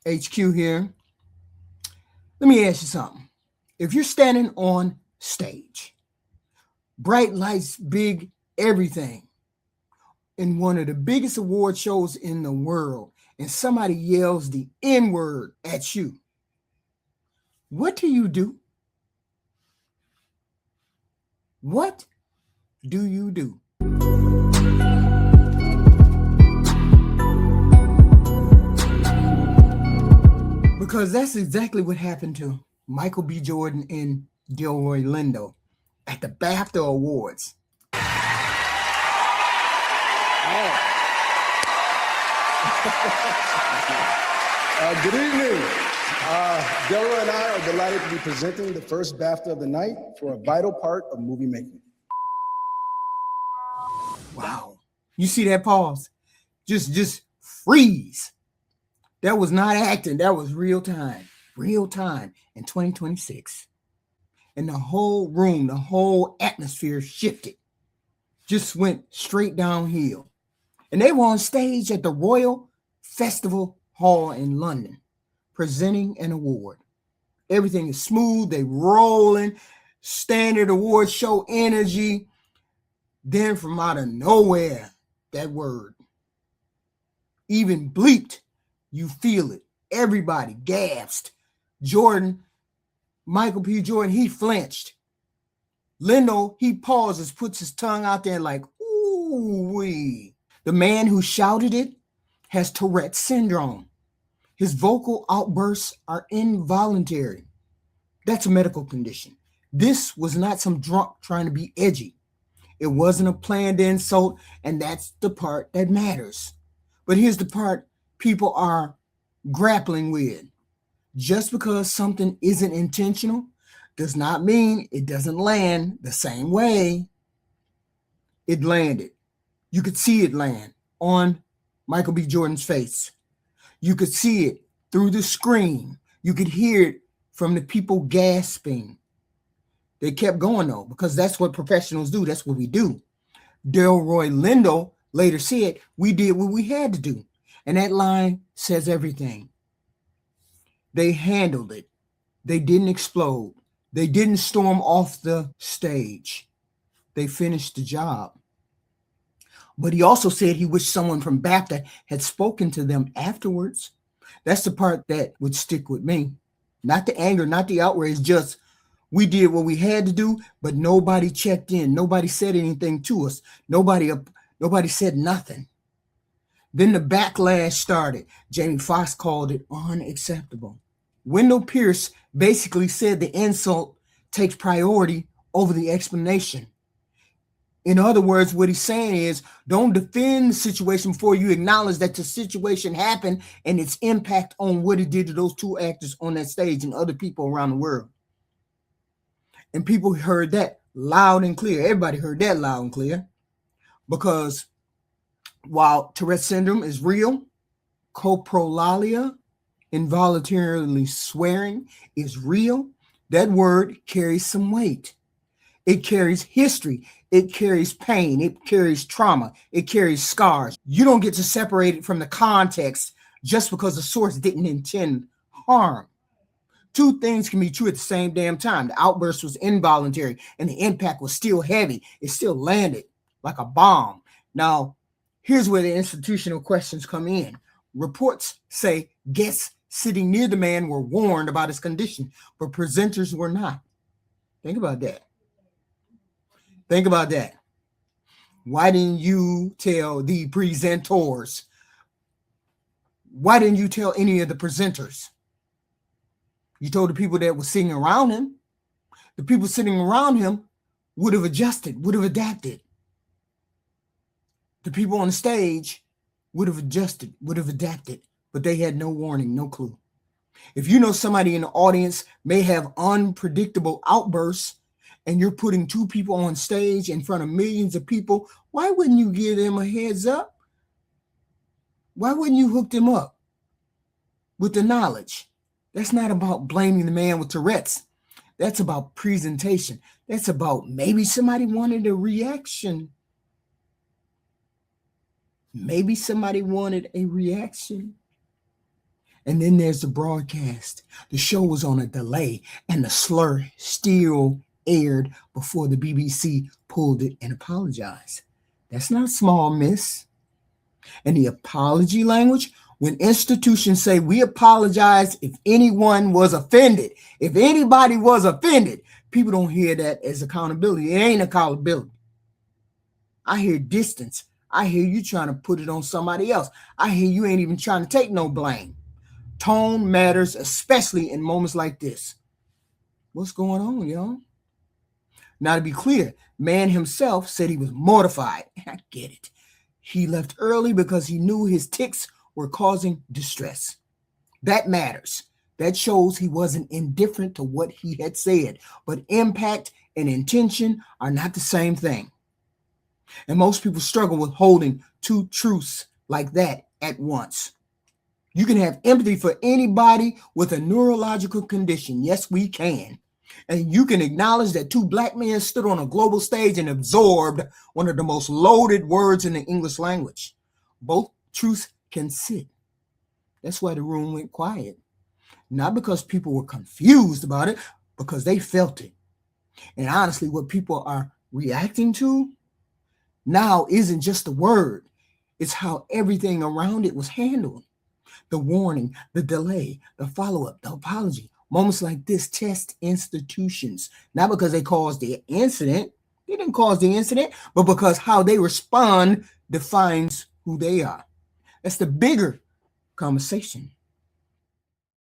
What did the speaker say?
HQ here. Let me ask you something. If you're standing on stage, bright lights, big everything, in one of the biggest award shows in the world, and somebody yells the N word at you, what do you do? What do you do? Because that's exactly what happened to Michael B. Jordan and Delroy Lindo at the BAFTA Awards. Good evening. Delroy and I are delighted to be presenting the first BAFTA of the night for a vital part of movie making. Wow. You see that pause? Just freeze. That was not acting. That was real time in 2026. And the whole room, the whole atmosphere shifted, just went straight downhill. And they were on stage at the Royal Festival Hall in London, presenting an award. Everything is smooth. They rolling, standard award show energy. Then from out of nowhere, that word, even bleeped, you feel it. Everybody gasped. Jordan, Michael P. Jordan, he flinched. Lindo, he pauses, puts his tongue out there like, ooh-wee. The man who shouted it has Tourette syndrome. His vocal outbursts are involuntary. That's a medical condition. This was not some drunk trying to be edgy. It wasn't a planned insult, and that's the part that matters. But here's the part people are grappling with. Just because something isn't intentional does not mean it doesn't land the same way. It landed. You could see it land on Michael B. Jordan's face. You could see it through the screen. You could hear it from the people gasping. They kept going though, because that's what professionals do. That's what we do. Delroy Lindo later said, we did what we had to do. And that line says everything. They handled it. They didn't explode. They didn't storm off the stage. They finished the job. But he also said he wished someone from BAFTA had spoken to them afterwards. That's the part that would stick with me. Not the anger, not the outrage, just we did what we had to do, but nobody checked in. Nobody said anything to us. Nobody said nothing. Then the backlash started. Jamie Foxx called it unacceptable. Wendell Pierce basically said the insult takes priority over the explanation. In other words, what he's saying is, don't defend the situation before you acknowledge that the situation happened and its impact on what it did to those two actors on that stage and other people around the world. And people heard that loud and clear. Everybody heard that loud and clear. Because while Tourette syndrome is real, coprolalia, involuntarily swearing, is real, that word carries some weight. It carries history. It carries pain. It carries trauma. It carries scars. You don't get to separate it from the context just because the source didn't intend harm. Two things can be true at the same damn time. The outburst was involuntary and the impact was still heavy. It still landed like a bomb. Now, here's where the institutional questions come in. Reports say guests sitting near the man were warned about his condition, but presenters were not. Think about that. Think about that. Why didn't you tell the presenters? Why didn't you tell any of the presenters? You told the people that were sitting around him. The people sitting around him would have adjusted, would have adapted. The people on the stage would have adjusted, would have adapted, but they had no warning, no clue. If you know somebody in the audience may have unpredictable outbursts and you're putting two people on stage in front of millions of people, why wouldn't you give them a heads up? Why wouldn't you hook them up with the knowledge? That's not about blaming the man with Tourette's. That's about presentation. That's about maybe somebody wanted a reaction. Maybe somebody wanted a reaction. And then there's the broadcast. The show was on a delay, and the slur still aired before the BBC pulled it and apologized. That's not a small miss. And the apology language, when institutions say we apologize if anyone was offended, if anybody was offended, people don't hear that as accountability. It ain't accountability. I hear distance. I hear you trying to put it on somebody else. I hear you ain't even trying to take no blame. Tone matters, especially in moments like this. What's going on, y'all? Now, to be clear, man himself said he was mortified. I get it. He left early because he knew his tics were causing distress. That matters. That shows he wasn't indifferent to what he had said. But impact and intention are not the same thing. And most people struggle with holding two truths like that at once. You can have empathy for anybody with a neurological condition. Yes, we can. And you can acknowledge that two black men stood on a global stage and absorbed one of the most loaded words in the English language. Both truths can sit. That's why the room went quiet. Not because people were confused about it, because they felt it. And honestly, what people are reacting to now isn't just the word. It's how everything around it was handled. The warning, the delay, the follow-up, the apology. Moments like this test institutions, not because they caused the incident. They didn't cause the incident, but because how they respond defines who they are. That's the bigger conversation.